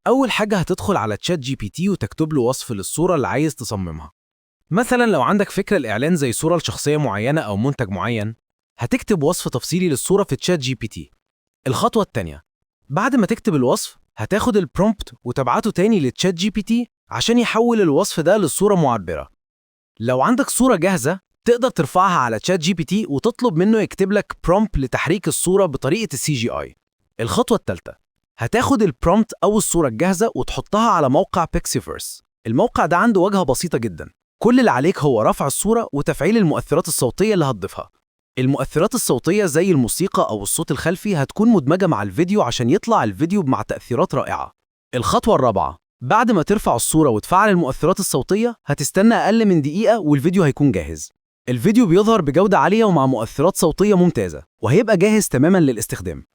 أول حاجة هتدخل على تشات جي بي تي وتكتب له وصف للصورة اللي عايز تصممها. مثلا لو عندك فكرة الإعلان زي صورة لشخصية معينة أو منتج معين، هتكتب وصف تفصيلي للصورة في تشات جي بي تي. الخطوة التانية، بعد ما تكتب الوصف هتاخد البرومبت وتبعته تاني لتشات جي بي تي عشان يحول الوصف ده للصورة معبرة. لو عندك صورة جاهزة تقدر ترفعها على تشات جي بي تي وتطلب منه يكتب لك برومبت لتحريك الصورة بطريقة السي جي آي. الخطوة الثالثة، هتاخد البرومبت أو الصورة الجاهزة وتحطها على موقع بيكسيفيرس. الموقع ده عنده واجهة بسيطة جدا، كل اللي عليك هو رفع الصورة وتفعيل المؤثرات الصوتية اللي هتضيفها. المؤثرات الصوتية زي الموسيقى أو الصوت الخلفي هتكون مدمجة مع الفيديو عشان يطلع الفيديو مع تأثيرات رائعة. الخطوة الرابعة، بعد ما ترفع الصورة وتفعل المؤثرات الصوتية هتستنى أقل من دقيقة والفيديو هيكون جاهز. الفيديو بيظهر بجودة عالية ومع مؤثرات صوتية ممتازة، وهيبقى جاهز تماماً للاستخدام.